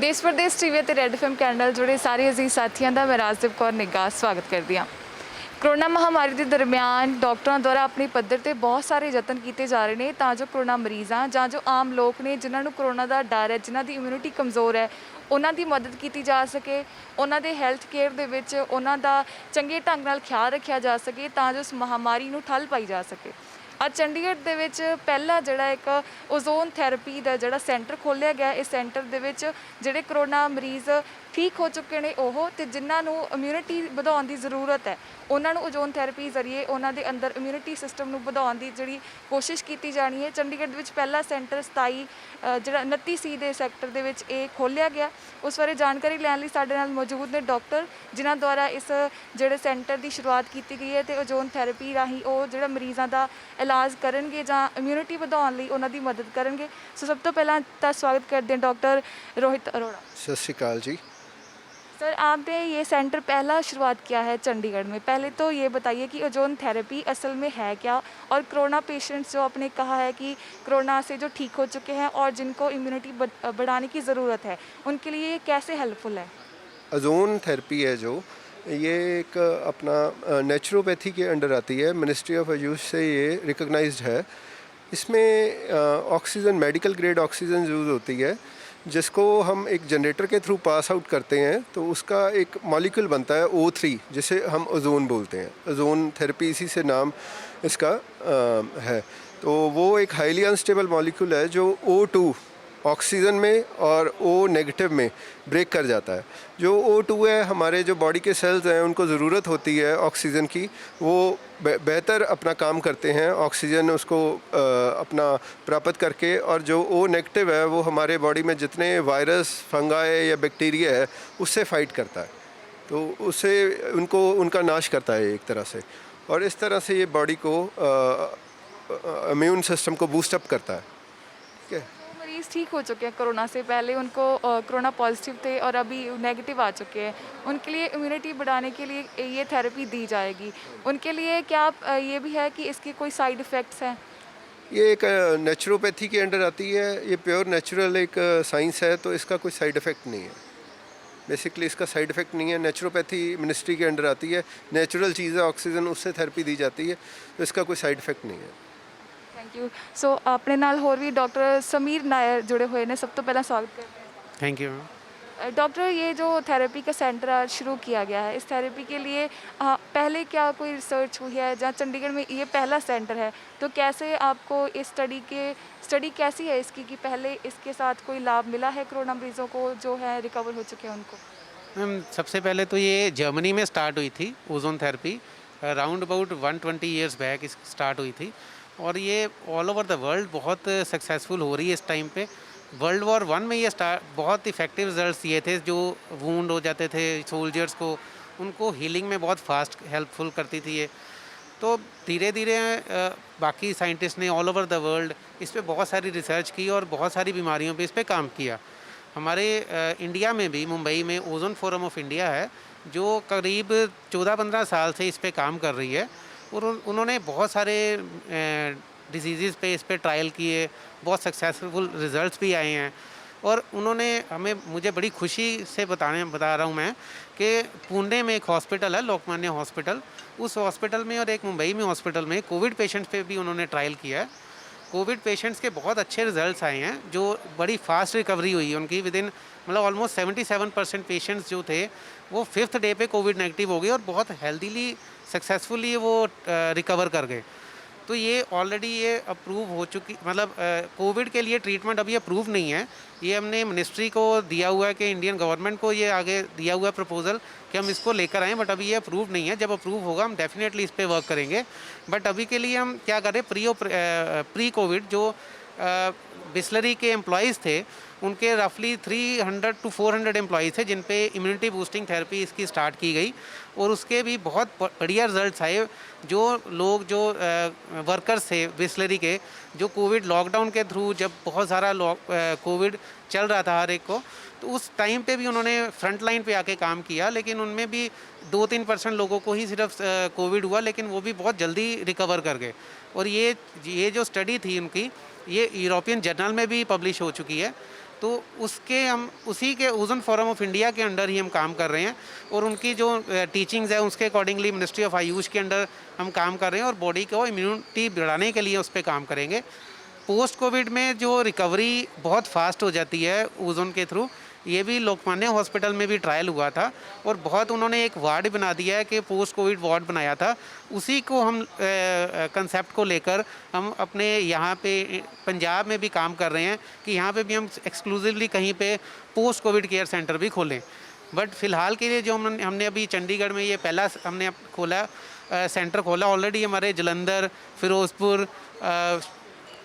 देश प्रदेश टीवी ਅਤੇ red FM channel ਜੁੜੇ ਸਾਰੇ ਅਜ਼ੀਜ਼ ਸਾਥੀਆਂ ਦਾ ਮੈਂ ਰਾਜਦੀਪ ਕੌਰ ਨਿੱਘਾ ਸਵਾਗਤ ਕਰਦੀ ਹਾਂ। ਕਰੋਨਾ ਮਹਾਮਾਰੀ ਦੇ ਦਰਮਿਆਨ ਡਾਕਟਰਾਂ ਦੁਆਰਾ ਆਪਣੀ ਪੱਧਰ ਤੇ ਬਹੁਤ ਸਾਰੇ ਯਤਨ ਕੀਤੇ ਜਾ ਰਹੇ ਨੇ ਤਾਂ ਜੋ ਕਰੋਨਾ ਮਰੀਜ਼ਾਂ ਜਾਂ ਜੋ ਆਮ ਲੋਕ ਨੇ ਜਿਨ੍ਹਾਂ ਨੂੰ ਕਰੋਨਾ ਦਾ ਡਰ ਹੈ, ਜਿਨ੍ਹਾਂ ਦੀ ਇਮਿਊਨਿਟੀ ਕਮਜ਼ੋਰ ਹੈ, ਉਹਨਾਂ ਦੀ ਮਦਦ ਕੀਤੀ ਜਾ ਸਕੇ, ਉਹਨਾਂ ਦੇ ਹੈਲਥ ਕੇਅਰ ਦੇ ਵਿੱਚ ਉਹਨਾਂ ਦਾ ਚੰਗੇ ਢੰਗ ਨਾਲ ਖਿਆਲ ਰੱਖਿਆ ਜਾ ਸਕੇ ਤਾਂ ਜੋ ਇਸ ਮਹਾਮਾਰੀ ਨੂੰ ਠੱਲ ਪਾਈ ਜਾ ਸਕੇ। ਅੱਜ ਚੰਡੀਗੜ੍ਹ ਦੇ ਵਿੱਚ ਪਹਿਲਾ ਜਿਹੜਾ ਇੱਕ ਓਜ਼ੋਨ ਥੈਰੇਪੀ ਦਾ ਜਿਹੜਾ ਸੈਂਟਰ ਖੋਲ੍ਹਿਆ ਗਿਆ। ਇਸ ਸੈਂਟਰ ਦੇ ਵਿੱਚ ਜਿਹੜੇ ਕਰੋਨਾ ਮਰੀਜ਼ ਠੀਕ ਹੋ ਚੁੱਕੇ ਨੇ ਉਹ ਤੇ ਜਿਨ੍ਹਾਂ ਨੂੰ ਇਮਿਊਨਿਟੀ ਵਧਾਉਣ ਦੀ ਜ਼ਰੂਰਤ ਹੈ ਉਹਨਾਂ ਨੂੰ ਓਜ਼ੋਨ ਥੈਰੇਪੀ ਜ਼ਰੀਏ ਉਹਨਾਂ ਦੇ ਅੰਦਰ ਇਮਿਊਨਿਟੀ ਸਿਸਟਮ ਨੂੰ ਵਧਾਉਣ ਦੀ ਜਿਹੜੀ ਕੋਸ਼ਿਸ਼ ਕੀਤੀ ਜਾਣੀ ਹੈ। ਚੰਡੀਗੜ੍ਹ ਦੇ ਵਿੱਚ ਪਹਿਲਾ ਸੈਂਟਰ 29 ਸੀ ਦੇ ਸੈਕਟਰ ਦੇ ਵਿੱਚ ਇਹ ਖੋਲ੍ਹਿਆ ਗਿਆ। ਉਸ ਬਾਰੇ ਜਾਣਕਾਰੀ ਲੈਣ ਲਈ ਸਾਡੇ ਨਾਲ ਮੌਜੂਦ ਨੇ ਡਾਕਟਰ ਜਿਨ੍ਹਾਂ ਦੁਆਰਾ ਇਸ ਜਿਹੜੇ ਸੈਂਟਰ ਦੀ ਸ਼ੁਰੂਆਤ ਕੀਤੀ ਗਈ ਹੈ ਤੇ ਓਜ਼ੋਨ ਥੈਰੇਪੀ ਰਾਹੀਂ ਉਹ ਜਿਹੜਾ ਮਰੀਜ਼ਾਂ ਦਾ ਇਲਾਜ ਕਰਨਗੇ ਜਾਂ ਇਮਿਊਨਿਟੀ ਵਧਾਉਣ ਲਈ ਉਹਨਾਂ ਦੀ ਮਦਦ ਕਰਨਗੇ। ਸੋ ਸਭ ਤੋਂ ਪਹਿਲਾਂ ਤਾਂ ਸਵਾगत करते हैं डॉक्टर रोहित अरोड़ा। सत श्री अकाल जी। सर, आपने ये सेंटर पहला शुरुआत किया है चंडीगढ़ में, पहले तो ये बताइए कि ओजोन थेरेपी असल में है क्या और कोरोना पेशेंट्स जो आपने कहा है कि कोरोना से जो ठीक हो चुके हैं और जिनको इम्यूनिटी बढ़ाने की ज़रूरत है उनके लिए ये कैसे हेल्पफुल है? ओजोन थेरेपी है जो ये एक अपना नेचुरोपैथी के अंडर आती है, मिनिस्ट्री ऑफ आयुष से ये रिकग्नाइज्ड है। इसमें oxygen medical grade oxygen use होती है जिसको हम एक जनरेटर के थ्रू पास आउट करते हैं तो उसका एक मॉलिक्यूल बनता है O3 जिसे हम ओजोन बोलते हैं। ओजोन थेरेपी इसी से नाम इसका है। तो वो एक हाईली अनस्टेबल मॉलिक्यूल है जो O2 ऑक्सीजन में और O नेगेटिव में ब्रेक कर जाता है। जो O2 है हमारे जो बॉडी के सेल्स हैं उनको ज़रूरत होती है ऑक्सीजन की, वो बेहतर अपना काम करते हैं ऑक्सीजन उसको अपना प्राप्त करके, और जो O नेगेटिव है वो हमारे बॉडी में जितने वायरस फंगाई या बैक्टीरिया है उससे फाइट करता है, तो उससे उनको उनका नाश करता है एक तरह से, और इस तरह से ये बॉडी को इम्यून सिस्टम को बूस्टअप करता है। ठीक है। मरीज़ ठीक हो चुके हैं कोरोना से, पहले उनको कोरोना पॉजिटिव थे और अभी नेगेटिव आ चुके हैं, उनके लिए इम्यूनिटी बढ़ाने के लिए ये थेरेपी दी जाएगी। उनके लिए क्या ये भी है कि इसके कोई साइड इफ़ेक्ट्स हैं? ये एक नेचुरोपैथी के अंडर आती है, ये प्योर नेचुरल एक साइंस है, तो इसका कोई साइड इफ़ेक्ट नहीं है। बेसिकली इसका साइड इफ़ेक्ट नहीं है। नेचुरोपैथी मिनिस्ट्री के अंडर आती है, नेचुरल चीज़ है, ऑक्सीजन उससे थेरेपी दी जाती है, तो इसका कोई साइड इफ़ेक्ट नहीं है। Thank you. सो अपने नाल होर भी डॉक्टर समीर नायर जुड़े हुए हैं, सब तो पहला स्वागत करते हैं। Thank you ma'am. डॉक्टर, ये जो थेरेपी का सेंटर आज शुरू किया गया है, इस थेरेपी के लिए पहले क्या कोई रिसर्च हुई है जहाँ चंडीगढ़ में ये पहला सेंटर है, तो कैसे आपको इस स्टडी कैसी है इसकी कि पहले इसके साथ कोई लाभ मिला है कोरोना मरीजों को जो है रिकवर हो चुके हैं उनको? मैम सबसे पहले तो ये जर्मनी में स्टार्ट हुई थी ozone therapy, around about 120 years back start हुई थी, और ये ऑल ओवर द वर्ल्ड बहुत सक्सेसफुल हो रही है इस टाइम पे। वर्ल्ड वॉर 1 में ये बहुत इफ़ेक्टिव रिजल्ट्स ये थे, जो वूंड हो जाते थे सोल्जर्स को, उनको हीलिंग में बहुत फास्ट हेल्पफुल करती थी ये। तो धीरे धीरे बाकी साइंटिस्ट ने ऑल ओवर द वर्ल्ड इस पे बहुत सारी रिसर्च की और बहुत सारी बीमारियों पे इस पे काम किया। हमारे इंडिया में भी मुंबई में ओजोन फोरम ऑफ इंडिया है जो करीब 14-15 साल से इस पे काम कर रही है, और उन्होंने बहुत सारे डिजीज़ पे इस पे ट्रायल किए, बहुत सक्सेसफुल रिज़ल्ट्स भी आए हैं। और उन्होंने मुझे बड़ी खुशी से बता रहा हूँ मैं कि पुणे में एक हॉस्पिटल है, लोकमान्य हॉस्पिटल, उस हॉस्पिटल में और एक मुंबई में हॉस्पिटल में कोविड पेशेंट्स पे भी उन्होंने ट्रायल किया है। कोविड पेशेंट्स के बहुत अच्छे रिजल्ट्स आए हैं, जो बड़ी फास्ट रिकवरी हुई है उनकी, विदिन मतलब ऑलमोस्ट 77% पेशेंट्स जो थे वो 5th डे पे कोविड नेगेटिव हो गए और बहुत हेल्दीली सक्सेसफुली वो रिकवर कर गए। तो ये ऑलरेडी ये अप्रूव हो चुकी, मतलब कोविड के लिए ट्रीटमेंट अभी अप्रूव नहीं है, ये हमने मिनिस्ट्री को दिया हुआ है कि इंडियन गवर्नमेंट को ये आगे दिया हुआ है प्रपोजल कि हम इसको लेकर आएँ, बट अभी ये अप्रूव नहीं है। जब अप्रूव होगा हम डेफिनेटली इस पर वर्क करेंगे, बट अभी के लिए हम क्या करें, प्री कोविड जो बिस्लरी के एम्प्लॉयज़ थे उनके रफली 300 to 400 एम्प्लॉयज़ थे जिन पे इम्यूनिटी बूस्टिंग थेरेपी इसकी स्टार्ट की गई, और उसके भी बहुत बढ़िया रिजल्ट्स आए। जो लोग जो वर्कर्स थे बिस्लरी के, जो कोविड लॉकडाउन के थ्रू जब बहुत सारा कोविड चल रहा था हर एक को, तो उस टाइम पे भी उन्होंने फ्रंट लाइन पे आके काम किया, लेकिन उनमें भी 2-3% लोगों को ही सिर्फ कोविड हुआ, लेकिन वो भी बहुत जल्दी रिकवर कर गए। और ये जो स्टडी थी उनकी, ये यूरोपियन जर्नल में भी पब्लिश हो चुकी है। तो उसके हम उसी के ओजोन फोरम ऑफ इंडिया के अंडर ही हम काम कर रहे हैं और उनकी जो टीचिंग्स है उसके अकॉर्डिंगली मिनिस्ट्री ऑफ आयुष के अंडर हम काम कर रहे हैं और बॉडी को इम्यूनिटी बढ़ाने के लिए उस पर काम करेंगे। पोस्ट कोविड में जो रिकवरी बहुत फास्ट हो जाती है ओजोन के थ्रू, ये भी लोकमान्य हॉस्पिटल में भी ट्रायल हुआ था और बहुत उन्होंने एक वार्ड बना दिया है कि पोस्ट कोविड वार्ड बनाया था। उसी को हम कंसेप्ट को लेकर हम अपने यहाँ पे पंजाब में भी काम कर रहे हैं कि यहाँ पे भी हम एक्सक्लूसिवली कहीं पे पोस्ट कोविड केयर सेंटर भी खोलें। बट फ़िलहाल के लिए जो हमने अभी चंडीगढ़ में ये पहला हमने खोला सेंटर खोला। ऑलरेडी हमारे जलंधर, फिरोज़पुर,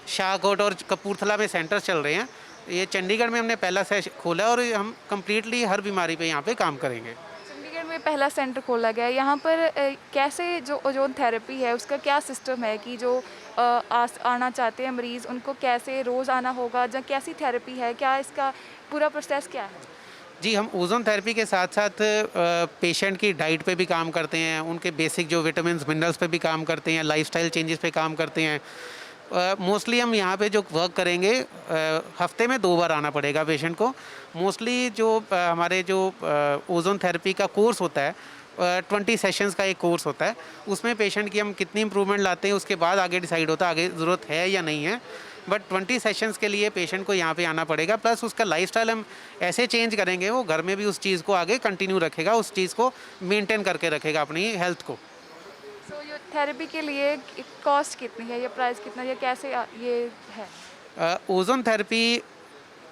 शाहकोट और कपूरथला में सेंटर चल रहे हैं। ये चंडीगढ़ में हमने पहला खोला और हम कम्प्लीटली हर बीमारी पे यहाँ पे काम करेंगे। चंडीगढ़ में पहला सेंटर खोला गया है। यहाँ पर कैसे जो ओजोन थेरेपी है उसका क्या सिस्टम है कि जो आना चाहते हैं मरीज़ उनको कैसे रोज़ आना होगा, या कैसी थेरेपी है, क्या इसका पूरा प्रोसेस क्या है? जी, हम ओजोन थेरेपी के साथ साथ पेशेंट की डाइट पे भी काम करते हैं, उनके बेसिक जो विटामिन मिनरल्स पे भी काम करते हैं, लाइफस्टाइल चेंजेस पे काम करते हैं। मोस्टली हम यहाँ पे जो वर्क करेंगे, हफ्ते में 2 बार आना पड़ेगा पेशेंट को। मोस्टली जो हमारे जो ओजोन थेरेपी का कोर्स होता है, 20 सेशंस का एक कोर्स होता है, उसमें पेशेंट की हम कितनी इंप्रूवमेंट लाते हैं उसके बाद आगे डिसाइड होता है आगे ज़रूरत है या नहीं है। बट 20 सेशंस के लिए पेशेंट को यहाँ पे आना पड़ेगा, प्लस उसका लाइफस्टाइल हम ऐसे चेंज करेंगे वो घर में भी उस चीज़ को आगे कंटिन्यू रखेगा, उस चीज़ को मेंटेन करके रखेगा अपनी हेल्थ को। सो ये थेरेपी के लिए कॉस्ट कितनी है या प्राइस कितना है या कैसे ये है? ओजोन थेरेपी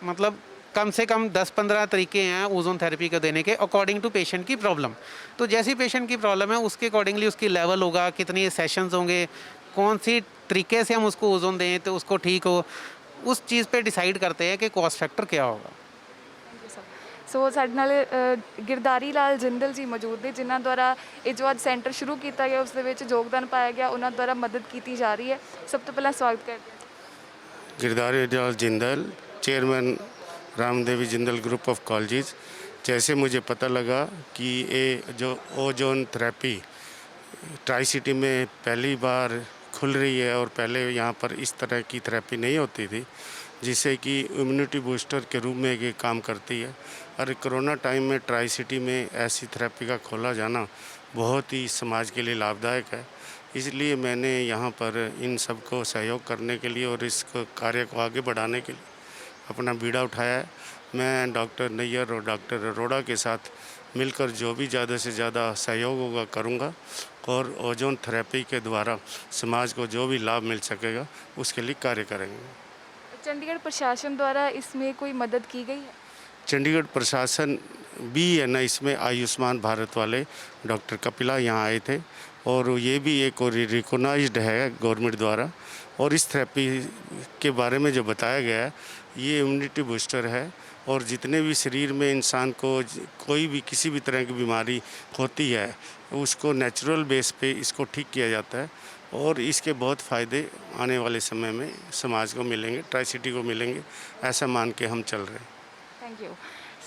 मतलब कम से कम 10-15 तरीके हैं ओजोन थेरेपी को देने के अकॉर्डिंग टू पेशेंट की प्रॉब्लम। तो जैसी पेशेंट की प्रॉब्लम है उसके अकॉर्डिंगली उसकी लेवल होगा, कितनी सेशंस होंगे, कौन सी तरीके से हम उसको ओजोन दें तो उसको ठीक हो, उस चीज़ पे डिसाइड करते हैं कि कॉस्ट फैक्टर क्या होगा। ਸੋ ਸਾਡੇ ਨਾਲ ਗਿਰਦਾਰੀ ਲਾਲ ਜਿੰਦਲ ਜੀ ਮੌਜੂਦ ਨੇ ਜਿਨ੍ਹਾਂ ਦੁਆਰਾ ਇਹ ਜੋ ਅੱਜ ਸੈਂਟਰ ਸ਼ੁਰੂ ਕੀਤਾ ਗਿਆ ਉਸ ਦੇ ਵਿੱਚ ਯੋਗਦਾਨ ਪਾਇਆ ਗਿਆ, ਉਹਨਾਂ ਦੁਆਰਾ ਮਦਦ ਕੀਤੀ ਜਾ ਰਹੀ ਹੈ। ਸਭ ਤੋਂ ਪਹਿਲਾਂ ਸਵਾਗਤ ਕਰਦੇ ਹਾਂ। Girdhari Lal Jindal, chairman Ramdevi Jindal group of colleges. जैसे मुझे पता लगा कि ये जो ओजोन थेरेपी ट्राई सिटी में पहली बार खुल रही है और पहले यहाँ पर इस तरह की थेरेपी नहीं होती थी, जिससे कि इम्यूनिटी बूस्टर के रूप में ये काम करती है। और कोरोना टाइम में ट्राई सिटी में ऐसी थेरेपी का खोला जाना बहुत ही समाज के लिए लाभदायक है। इसलिए मैंने यहाँ पर इन सबको सहयोग करने के लिए और इस कार्य को आगे बढ़ाने के लिए अपना बीड़ा उठाया है। मैं डॉक्टर नैयर और डॉक्टर अरोड़ा के साथ मिलकर जो भी ज़्यादा से ज़्यादा सहयोग होगा करूँगा और ओजोन थेरेपी के द्वारा समाज को जो भी लाभ मिल सकेगा उसके लिए कार्य करेंगे। चंडीगढ़ प्रशासन द्वारा इसमें कोई मदद की गई है? चंडीगढ़ प्रशासन भी है ना, इसमें आयुष्मान भारत वाले डॉक्टर कपिला यहाँ आए थे और ये भी एक और रिकॉग्नाइज्ड है गवर्नमेंट द्वारा। और इस थेरेपी के बारे में जो बताया गया है ये इम्यूनिटी बूस्टर है और जितने भी शरीर में इंसान को कोई भी किसी भी तरह की बीमारी होती है उसको नेचुरल बेस पे इसको ठीक किया जाता है और इसके बहुत फ़ायदे आने वाले समय में समाज को मिलेंगे, ट्राई सिटी को मिलेंगे, ऐसा मान के हम चल रहे हैं। Thank you.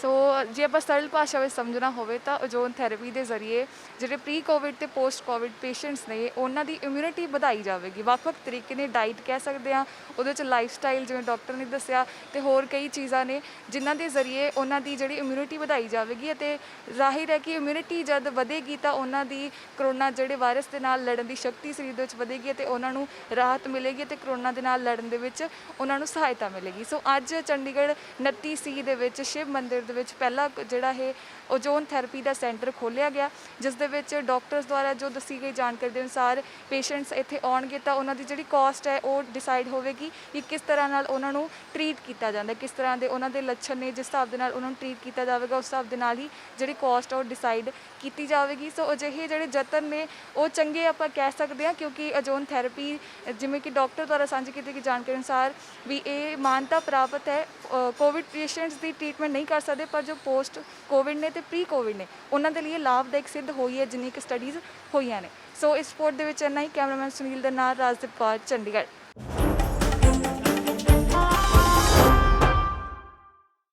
ਸੋ ਜੇ ਆਪਾਂ ਸਰਲ ਭਾਸ਼ਾ ਵਿੱਚ ਸਮਝਣਾ ਹੋਵੇ ਤਾਂ ਓਜ਼ੋਨ ਥੈਰੇਪੀ ਦੇ ਜ਼ਰੀਏ ਜਿਹੜੇ ਪ੍ਰੀ ਕੋਵਿਡ ਤੇ ਪੋਸਟ ਕੋਵਿਡ ਪੇਸ਼ੈਂਟਸ ਨੇ ਉਹਨਾਂ ਦੀ ਇਮਿਊਨਿਟੀ ਵਧਾਈ ਜਾਵੇਗੀ। ਵੱਖ-ਵੱਖ ਤਰੀਕੇ ਨੇ, ਡਾਈਟ ਕਹਿ ਸਕਦੇ ਹਾਂ, ਉਹਦੇ ਵਿੱਚ ਲਾਈਫ ਸਟਾਈਲ ਜਿਵੇਂ ਡਾਕਟਰ ਨੇ ਦੱਸਿਆ ਤੇ ਹੋਰ ਕਈ ਚੀਜ਼ਾਂ ਨੇ ਜਿਨ੍ਹਾਂ ਦੇ ਜ਼ਰੀਏ ਉਹਨਾਂ ਦੀ ਜਿਹੜੀ ਇਮਿਊਨਿਟੀ ਵਧਾਈ ਜਾਵੇਗੀ ਅਤੇ ਜ਼ਾਹਿਰ ਹੈ ਕਿ ਇਮਿਊਨਿਟੀ ਜਦ ਵਧੇਗੀ ਤਾਂ ਉਹਨਾਂ ਦੀ ਕਰੋਨਾ ਜਿਹੜੇ ਵਾਇਰਸ ਦੇ ਨਾਲ ਲੜਨ ਦੀ ਸ਼ਕਤੀ ਸਰੀਰ ਦੇ ਵਿੱਚ ਵਧੇਗੀ ਅਤੇ ਉਹਨਾਂ ਨੂੰ ਰਾਹਤ ਮਿਲੇਗੀ ਅਤੇ ਕਰੋਨਾ ਦੇ ਨਾਲ ਲੜਨ ਦੇ ਵਿੱਚ ਉਹਨਾਂ ਨੂੰ ਸਹਾਇਤਾ ਮਿਲੇਗੀ। ਸੋ ਅੱਜ ਚੰਡੀਗੜ੍ਹ 29C ਦੇ ਵਿੱਚ ਸ਼ਿਵ ਮੰਦਿਰ ਦੇ ਵਿੱਚ ਪਹਿਲਾ ਜਿਹੜਾ ਇਹ ਓਜ਼ੋਨ ਥੈਰੇਪੀ ਦਾ ਸੈਂਟਰ ਖੋਲ੍ਹਿਆ ਗਿਆ, ਜਿਸ ਦੇ ਵਿੱਚ ਡਾਕਟਰਸ ਦੁਆਰਾ ਜੋ ਦੱਸੀ ਗਈ ਜਾਣਕਾਰੀ ਦੇ ਅਨੁਸਾਰ ਪੇਸ਼ੈਂਟਸ ਇੱਥੇ ਆਉਣਗੇ ਤਾਂ ਉਹਨਾਂ ਦੀ ਜਿਹੜੀ ਕਾਸਟ ਹੈ ਉਹ ਡਿਸਾਈਡ ਹੋਵੇਗੀ ਕਿ ਕਿਸ ਤਰ੍ਹਾਂ ਨਾਲ ਉਹਨਾਂ ਨੂੰ ਟਰੀਟ ਕੀਤਾ ਜਾਂਦਾ, ਕਿਸ ਤਰ੍ਹਾਂ ਦੇ ਉਹਨਾਂ ਦੇ ਲੱਛਣ ਨੇ, ਜਿਸ ਹਿਸਾਬ ਦੇ ਨਾਲ ਉਹਨਾਂ ਨੂੰ ਟਰੀਟ ਕੀਤਾ ਜਾਵੇਗਾ ਉਸ ਹਿਸਾਬ ਦੇ ਨਾਲ ਹੀ ਜਿਹੜੀ ਕਾਸਟ ਉਹ ਡਿਸਾਈਡ ਕੀਤੀ ਜਾਵੇਗੀ। ਸੋ ਅਜਿਹੇ ਜਿਹੜੇ ਯਤਨ ਨੇ ਉਹ ਚੰਗੇ ਆਪਾਂ ਕਹਿ ਸਕਦੇ ਹਾਂ ਕਿਉਂਕਿ ਓਜ਼ੋਨ ਥੈਰੇਪੀ ਜਿਵੇਂ ਕਿ ਡਾਕਟਰ ਦੁਆਰਾ ਸਾਂਝੀ ਕੀਤੀ ਗਈ ਜਾਣਕਾਰੀ ਅਨੁਸਾਰ ਵੀ ਇਹ ਮਾਨਤਾ ਪ੍ਰਾਪਤ ਹੈ। ਕੋਵਿਡ ਪੇਸ਼ੈਂਟਸ ਦੀ ਟ੍ਰੀਟਮੈਂਟ ਨਹੀਂ ਕਰ ਸਕਦੇ ਪਰ ਜੋ ਪੋਸਟ ਕੋਵਿਡ ਨੇ ਤੇ ਪ੍ਰੀ ਕੋਵਿਡ ਨੇ ਉਹਨਾਂ ਦੇ ਲਈ ਲਾਭਦਾਇਕ ਸਿੱਧ ਹੋਈ ਹੈ ਜਿੰਨੀ ਕਿ ਸਟੱਡੀਜ਼ ਹੋਈਆਂ ਨੇ। ਸੋ ਇਸ ਰਿਪੋਰਟ ਦੇ ਵਿੱਚ ਇੰਨਾ ਹੀ। ਕੈਮਰਾਮੈਨ ਸੁਨੀਲ ਦੇ ਨਾਲ ਰਾਜਦੀਪ ਕੌਰ, ਚੰਡੀਗੜ੍ਹ।